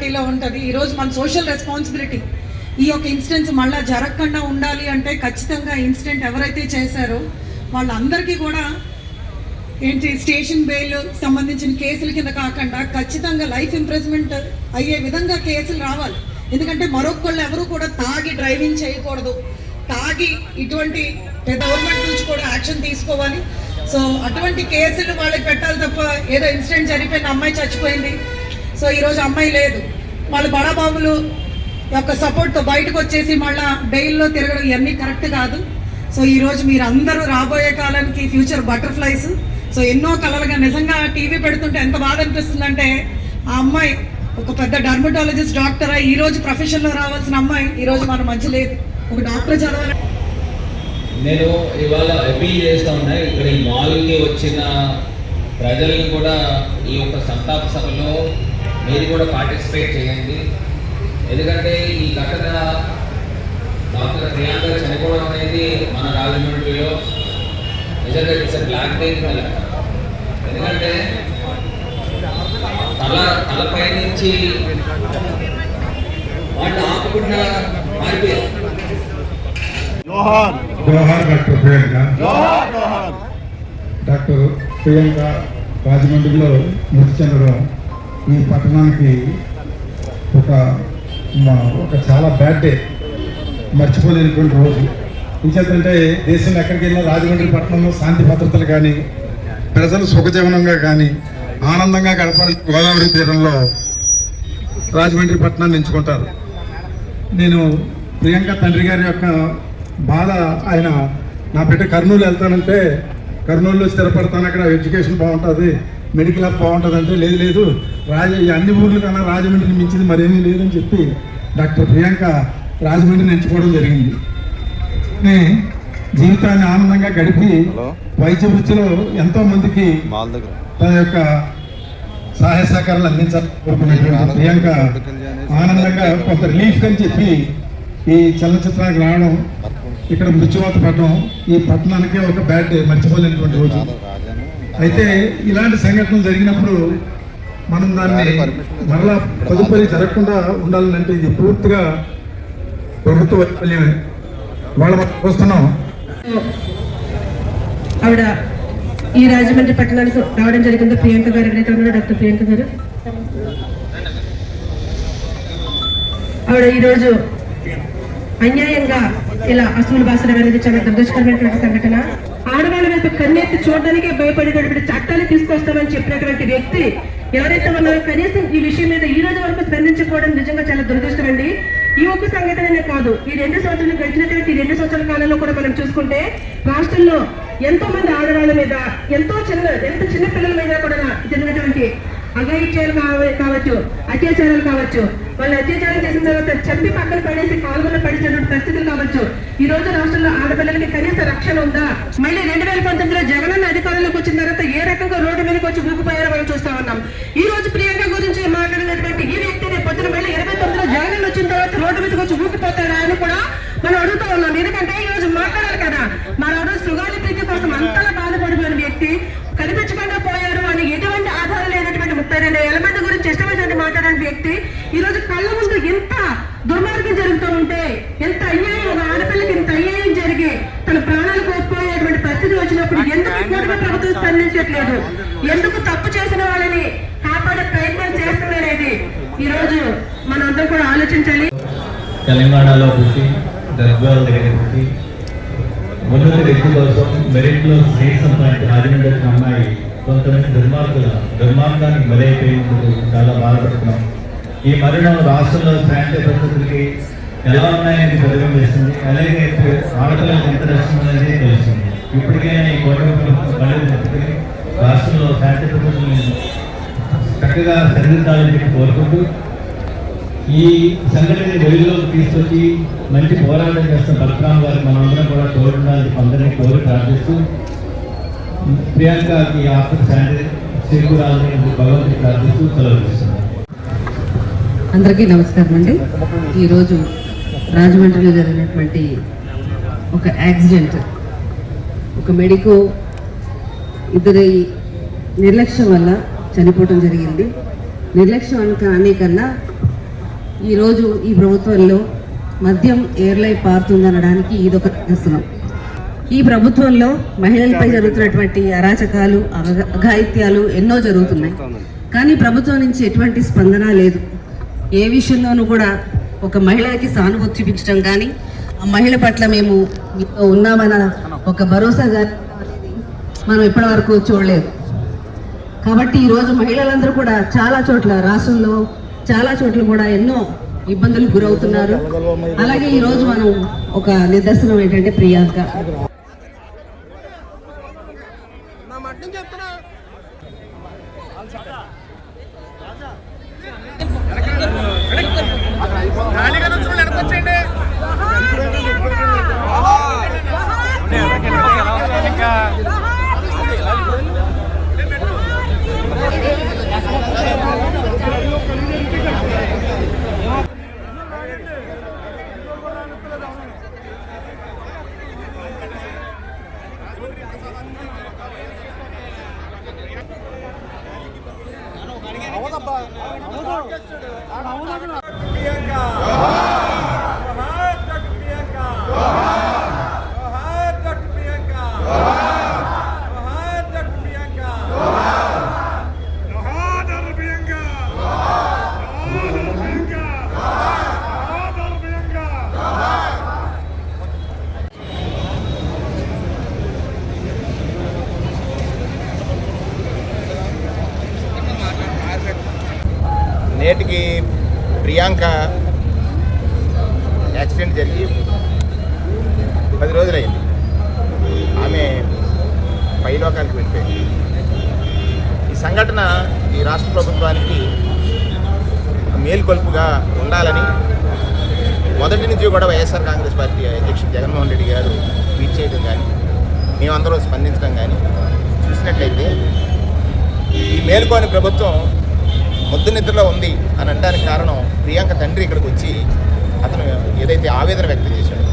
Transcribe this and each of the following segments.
సొసైటీలో ఉంటుంది. ఈరోజు మన సోషల్ రెస్పాన్సిబిలిటీ ఈ యొక్క ఇన్సిడెంట్స్ మళ్ళీ జరగకుండా ఉండాలి అంటే ఖచ్చితంగా ఇన్సిడెంట్ ఎవరైతే చేశారో వాళ్ళందరికీ కూడా ఏంటి స్టేషన్ బెయిల్ సంబంధించిన కేసుల కింద కాకుండా ఖచ్చితంగా లైఫ్ ఇంప్రెస్మెంట్ అయ్యే విధంగా కేసులు రావాలి. ఎందుకంటే మరొకళ్ళు ఎవరు కూడా తాగి డ్రైవింగ్ చేయకూడదు, తాగి ఇటువంటి గవర్నమెంట్ నుంచి కూడా యాక్షన్ తీసుకోవాలి. సో అటువంటి కేసులు వాళ్ళకి పెట్టాలి తప్ప ఏదో ఇన్సిడెంట్ జరిగిపోయిన అమ్మాయి చచ్చిపోయింది, సో ఈరోజు అమ్మాయి లేదు, వాళ్ళు బడాబాబులు యొక్క సపోర్ట్తో బయటకు వచ్చేసి మళ్ళీ బెయిల్లో తిరగడం ఇవన్నీ కరెక్ట్ కాదు. సో ఈరోజు మీరు అందరూ రాబోయే కాలానికి ఫ్యూచర్ బటర్ఫ్లైస్. సో ఎన్నో కలలుగా నిజంగా టీవీ పెడుతుంటే ఎంత బాధ అనిపిస్తుందంటే ఆ అమ్మాయి ఒక పెద్ద డర్మటాలజిస్ట్ డాక్టర్ ఈ రోజు ప్రొఫెషన్లో రావాల్సిన అమ్మాయి ఈరోజు మన మధ్య లేదు. ఒక డాక్టర్ చదవాలి. నేను ఇవాళ అపీల్ చేస్తా ఉన్నా, ఇక్కడ ఈ మాల్కి వచ్చిన ప్రజల్ని కూడా ఈ యొక్క సంతాప సభలో మీరు కూడా పార్టిసిపేట్ చేయండి. ఎందుకంటే ఈ ఘటన డాక్టర్ ప్రియాంక చనిపోవడం అనేది మన రాజమండ్రిలో నిజంగా ఇట్స్ బ్లాక్ డే. ఎందుకంటే తలపై నుంచి వాళ్ళు ఆపకుండా మారిపోయారు. జోహార్ డాక్టర్ ప్రియాంక. డాక్టర్ ప్రియాంక రాజమండ్రిలో మృతి చెందడం ఈ పట్టణానికి ఒక చాలా బ్యాడ్ డే, మర్చిపోలేనటువంటి రోజు. ఇంకేంటంటే దేశంలో ఎక్కడికి వెళ్ళినా రాజమండ్రి పట్టణంలో శాంతి భద్రతలు కానీ ప్రజలు సుఖజీవనంగా కానీ ఆనందంగా గడపాలి. గోదావరి తీరంలో రాజమండ్రి పట్టణాన్ని ఎంచుకుంటారు. నేను ప్రియాంక తండ్రి గారి యొక్క బాధ, ఆయన నా బిడ్డ కర్నూలు వెళ్తానంటే కర్నూలులో స్థిరపడతాను, అక్కడ ఎడ్యుకేషన్ బాగుంటుంది, మెడికల్ అప్ బాగుంటుంది అంటే లేదు అన్ని ఊర్ల కన్నా రాజమండ్రిని మించింది మరేమీ లేదని చెప్పి డాక్టర్ ప్రియాంక రాజమండ్రిని ఎంచుకోవడం జరిగింది. జీవితాన్ని ఆనందంగా గడిపి వైద్య వృత్తిలో ఎంతో మందికి తన యొక్క సహాయ సహకారాలు అందించాలని కోరుకునేటువంటి ప్రియాంక ఆనందంగా కొంత రిలీఫ్ అని చెప్పి ఈ చలనచిత్రానికి రావడం, ఇక్కడ మృత్యువాత పడడం ఈ పట్టణానికి ఒక బ్యాడ్ డే, మర్చిపోలేనటువంటి రోజు. అయితే ఇలాంటి సంఘటనలు జరిగినప్పుడు మనం దాన్ని మరలా తదుపరి జరగకుండా ఉండాలంటే ఇది పూర్తిగా ప్రభుత్వ వైఫల్యమే. వాళ్ళ చూస్తున్నాం. ఆవిడ ఈ రాజమండ్రి పట్టణానికి రావడం జరిగింది. ప్రియాంక గారు ఎవరైతే ఉన్నారో డాక్టర్ ప్రియాంక గారు, ఆవిడ ఈరోజు అన్యాయంగా ఇలా అసలు బాసడం అనేది చాలా దురదృష్టకరమైనటువంటి సంఘటన. ఆడవాళ్ళ వైపు కన్నెత్తి చూడడానికే భయపడేటటువంటి చట్టాలు తీసుకొస్తామని చెప్పినటువంటి వ్యక్తి ఎవరైతే ఉన్నారో కనీసం ఈ విషయం మీద ఈ రోజు వరకు స్పందించకపోవడం నిజంగా చాలా దురదృష్టం అండి. ఈ ఒక్క సంఘటననే కాదు, ఈ 2 సంవత్సరాలు గడిచినటువంటి 2 సంవత్సరాల కాలంలో కూడా మనం చూసుకుంటే రాష్ట్రంలో ఎంతో మంది ఆడవాళ్ళ మీద ఎంత చిన్న పిల్లల మీద కూడా జరిగినటువంటి అఘాయిత్యాలు కావచ్చు, అత్యాచారాలు కావచ్చు, వాళ్ళు అత్యాచారం చేసిన తర్వాత చంపి పక్కన పడేసి కాలువలో పడిచినటువంటి పరిస్థితులు కావచ్చు. ఈ రోజు రాష్ట్రంలో ఆడపిల్లలకి కనీస రక్షణ ఉందా? మళ్ళీ 2019లో జగనన్న అధికారంలోకి వచ్చిన తర్వాత ఏ రకంగా రోడ్డు మీదకి వచ్చి ఊగిపోయారో మనం చూస్తా ఉన్నాం. ఈ రోజు ప్రియాంక గురించి మాట్లాడినటువంటి ఈ వ్యక్తిని పొద్దున మళ్ళీ 2019లో జగనన్న వచ్చిన తర్వాత రోడ్డు మీదకి వచ్చి ఊగిపోతాడా అని కూడా మనం అడుగుతూ ఉన్నాం. ఎందుకంటే ఈ రోజు మాట్లాడాలి కదా, మన రోజు సుగాలి ప్రీతి కోసం అంతలా బాధపడిపోయిన వ్యక్తి కనిపించకుండా పోయారు అని ఎటువంటి ఆధారం లేనటువంటి 32 ఏళ్ల మంది గురించి ఇష్టమైనటువంటి మాట్లాడిన వ్యక్తి ఈ రోజు కళ్ళ ముందు ఎంత దుర్మార్గం జరుగుతూ ఉంటే, ఎంత అన్యాయం, ఒక ఆడపిల్లకి ఇంత అన్యాయం జరిగి తన ప్రాణాలు కోల్పోయేటువంటి పరిస్థితి వచ్చినప్పుడు ఎందుకు కూటమి ప్రభుత్వం స్పందించట్లేదు? ఎందుకు తప్పు చేసిన వాళ్ళని కాపాడే ప్రయత్నం చేస్తుందనేది ఈ రోజు మనందరం కూడా ఆలోచించాలి. తెలంగాణలో పుట్టి గద్వాల దగ్గర పుట్టి ఉన్నత వ్యక్తి కోసం మెరిట్లో సీట్ సంపాదించిన రాజమండ్రి అమ్మాయి కొంతమంది దుర్మార్గానికి బలైపోయినందుకు చాలా బాధపడుతున్నాం. ఈ మరణం రాష్ట్రంలో శాంతి పరిస్థితులకి ఎలా ఉన్నాయని ప్రతిబింబం చేస్తుంది. అలాగే ఆడపిల్లలకు ఎంత నష్టం అనేది తెలుస్తుంది. ఇప్పటికైనా ఈ కోటమి పరిస్థితులు రాష్ట్రంలో శాంతి పరిస్థితులను చక్కగా సరిదిద్దాలని చెప్పి కోరుకుంటూ ఈ సంఘటన వెలుగులోకి తీసుకొచ్చి మంచి పోరాటం చేస్తున్న పరశురామ్ గారికి మనందరం కూడా తోడుండాలని అందరినీ కోరి ప్రార్థిస్తూ ప్రియాంకకి ఆత్మ శాంతి చేకూరాలని భగవంతుని ప్రార్థిస్తూ సెలవుస్తున్నాం. అందరికీ నమస్కారం అండి. ఈరోజు రాజమండ్రిలో జరిగినటువంటి ఒక యాక్సిడెంట్, ఒక మెడికో ఇద్దరి నిర్లక్ష్యం వల్ల చనిపోవడం జరిగింది. నిర్లక్ష్యం అనే కన్నా ఈరోజు ఈ ప్రభుత్వంలో మద్యం ఏర్లై పారుతుందనడానికి ఇదొక నిదర్శనం. ఈ ప్రభుత్వంలో మహిళలపై జరుగుతున్నటువంటి అరాచకాలు, అఘాయిత్యాలు ఎన్నో జరుగుతున్నాయి. కానీ ప్రభుత్వం నుంచి ఎటువంటి స్పందన లేదు. ఏ విషయంలోనూ కూడా ఒక మహిళకి సానుభూతి చూపించడం కానీ, ఆ మహిళ పట్ల మేము మీతో ఉన్నామన్న ఒక భరోసా కానీ మనం ఇప్పటివరకు చూడలేదు. కాబట్టి ఈరోజు మహిళలందరూ కూడా చాలా చోట్ల, రాష్ట్రంలో చాలా చోట్ల కూడా ఎన్నో ఇబ్బందులకు గురవుతున్నారు. అలాగే ఈరోజు మనం ఒక నిదర్శనం ఏంటంటే ప్రియాంక. నేటికి ప్రియాంక యాక్సిడెంట్ జరిగి 10 రోజులైంది. ఆమె పైలోకానికి వెళ్ళిపోయింది. ఈ సంఘటన ఈ రాష్ట్ర ప్రభుత్వానికి మేల్కొల్పుగా ఉండాలని మొదటి నుంచి కూడా వైఎస్ఆర్ కాంగ్రెస్ పార్టీ అధ్యక్షుడు జగన్మోహన్ రెడ్డి గారు ట్వీట్ చేయడం కానీ, మేమందరూ స్పందించడం కానీ చూసినట్లయితే ఈ మేల్కోని ప్రభుత్వం ముద్దు నిద్రలో ఉంది అని అనడానికి కారణం ప్రియాంక తండ్రి ఇక్కడికి వచ్చి అతను ఏదైతే ఆవేదన వ్యక్తం చేశాడు,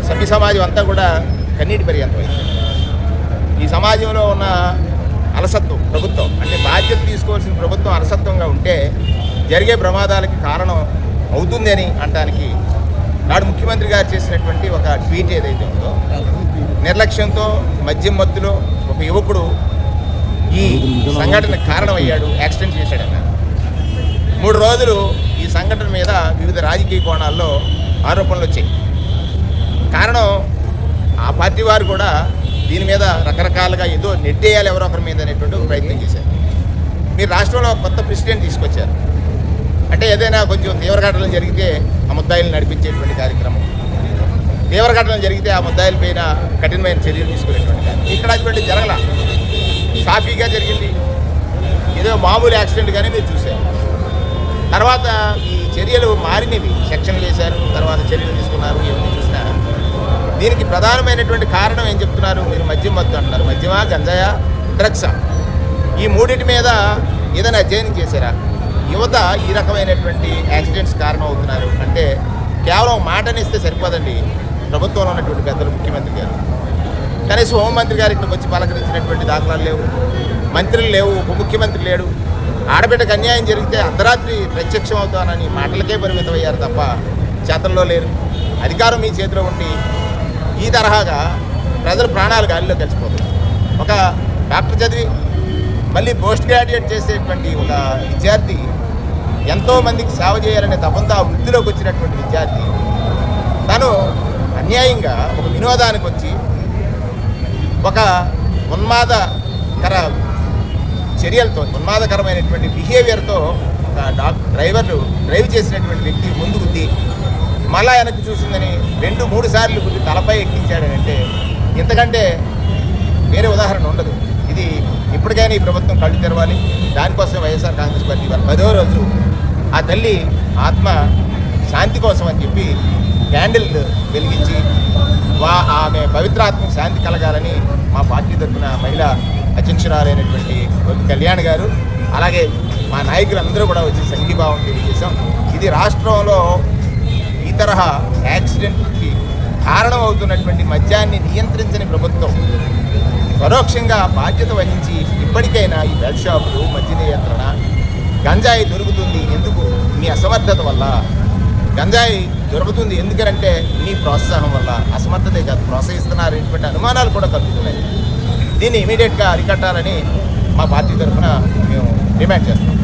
సభ్య సమాజం అంతా కూడా కన్నీటి పర్యంతమైంది. ఈ సమాజంలో ఉన్న అలసత్వం ప్రభుత్వం, అంటే బాధ్యత తీసుకోవాల్సిన ప్రభుత్వం అలసత్వంగా ఉంటే జరిగే ప్రమాదాలకి కారణం అవుతుంది అని అనడానికి నాడు ముఖ్యమంత్రి గారు చేసినటువంటి ఒక ట్వీట్ ఏదైతే ఉందో, నిర్లక్ష్యంతో మద్యం మత్తులో ఒక యువకుడు ఈ సంఘటనకు కారణమయ్యాడు, యాక్సిడెంట్ చేశాడన్నారు. 3 రోజులు ఈ సంఘటన మీద వివిధ రాజకీయ కోణాల్లో ఆరోపణలు వచ్చాయి. కారణం ఆ పార్టీ వారు కూడా దీని మీద రకరకాలుగా ఏదో నెట్టేయాలి ఎవరో ఒకరి మీద అనేటువంటి ఒక ప్రయత్నం చేశారు. మీరు రాష్ట్రంలో కొత్త ప్రెసిడెంట్ తీసుకొచ్చారు అంటే ఏదైనా కొంచెం తీవ్ర ఘటనలు జరిగితే ఆ ముద్దాయిలు నడిపించేటువంటి కార్యక్రమం, తీవ్ర ఘటనలు జరిగితే ఆ ముద్దాయిల పైన కఠినమైన చర్యలు తీసుకునేటువంటి కార్యక్రమం. ఇక్కడ అటువంటి జరగల, సాఫీగా జరిగింది. ఏదో మామూలు యాక్సిడెంట్ కానీ మీరు చూశారు. తర్వాత ఈ చర్యలు మారినవి, సెక్షన్లు వేశారు, తర్వాత చర్యలు తీసుకున్నారు. ఇవన్నీ చూసినా దీనికి ప్రధానమైనటువంటి కారణం ఏం చెప్తున్నారు? మీరు మద్యం మత్తు అంటున్నారు. మద్యమా, గంజాయా, డ్రగ్సా? ఈ మూడింటి మీద ఏదైనా అధ్యయనం చేశారా? యువత ఈ రకమైనటువంటి యాక్సిడెంట్స్ కారణం అవుతున్నారు అంటే కేవలం మాటనిస్తే సరిపోదండి. ప్రభుత్వంలో ఉన్నటువంటి పెద్దలు, ముఖ్యమంత్రి గారు, కనీసం హోంమంత్రి గారు ఇక్కడికి వచ్చి పలకరించినటువంటి దాఖలాలు లేవు, మంత్రులు లేవు, ఉప ముఖ్యమంత్రి లేడు. ఆడబిడ్డకు అన్యాయం జరిగితే అర్ధరాత్రి ప్రత్యక్షం అవుతానని మాటలకే పరిమితమయ్యారు తప్ప చేతల్లో లేరు. అధికారం మీ చేతిలో ఉండి ఈ తరహాగా ప్రజల ప్రాణాలు గాలిలో కలిసిపోతాయి. ఒక డాక్టర్ చదివి మళ్ళీ పోస్ట్ గ్రాడ్యుయేట్ చేసేటువంటి ఒక విద్యార్థి, ఎంతోమందికి సేవ చేయాలనే తపంతో ఆ వృత్తిలోకి వచ్చినటువంటి విద్యార్థి తను అన్యాయంగా ఒక వినోదానికి వచ్చి ఒక ఉన్మాదకర చర్యలతో, ఉన్మాదకరమైనటువంటి బిహేవియర్తో ఒక డ్రైవర్లు డ్రైవ్ చేసినటువంటి వ్యక్తి ముందు గుద్ది మళ్ళా వెనక్కి చూసిందని 2-3 సార్లు గుద్ది తలపై ఎక్కించాడనంటే ఇంతకంటే వేరే ఉదాహరణ ఉండదు. ఇది ఇప్పటికైనా ఈ ప్రభుత్వం కళ్ళు తెరవాలి. దానికోసం వైఎస్ఆర్ కాంగ్రెస్ పార్టీ వారు 10వ రోజు ఆ తల్లి ఆత్మ శాంతి కోసం అని చెప్పి క్యాండిల్ వెలిగించి ఆమె పవిత్రాత్మ శాంతి కలగాలని మా పార్టీ తరఫున మహిళా అధ్యక్షురాలైనటువంటి కళ్యాణ్ గారు, అలాగే మా నాయకులందరూ కూడా వచ్చి సంఘీభావం తెలియజేశాం. ఇది రాష్ట్రంలో ఈ తరహా యాక్సిడెంట్కి కారణం అవుతున్నటువంటి మద్యాన్ని నియంత్రించని ప్రభుత్వం పరోక్షంగా బాధ్యత వహించి ఇప్పటికైనా ఈ బెల్ట్ షాపులు, మద్య నియంత్రణ గంజాయి దొరుకుతుంది ఎందుకు? మీ అసమర్థత వల్ల. గంజాయి దొరుకుతుంది ఎందుకంటే మీ ప్రోత్సాహం వల్ల. అసమర్థతే కాదు, ప్రోత్సహిస్తున్నారు ఇటువంటి అనుమానాలు కూడా కలుగుతున్నాయి. దీన్ని ఇమీడియట్గా అరికట్టాలని మా పార్టీ తరఫున మేము డిమాండ్ చేస్తాం.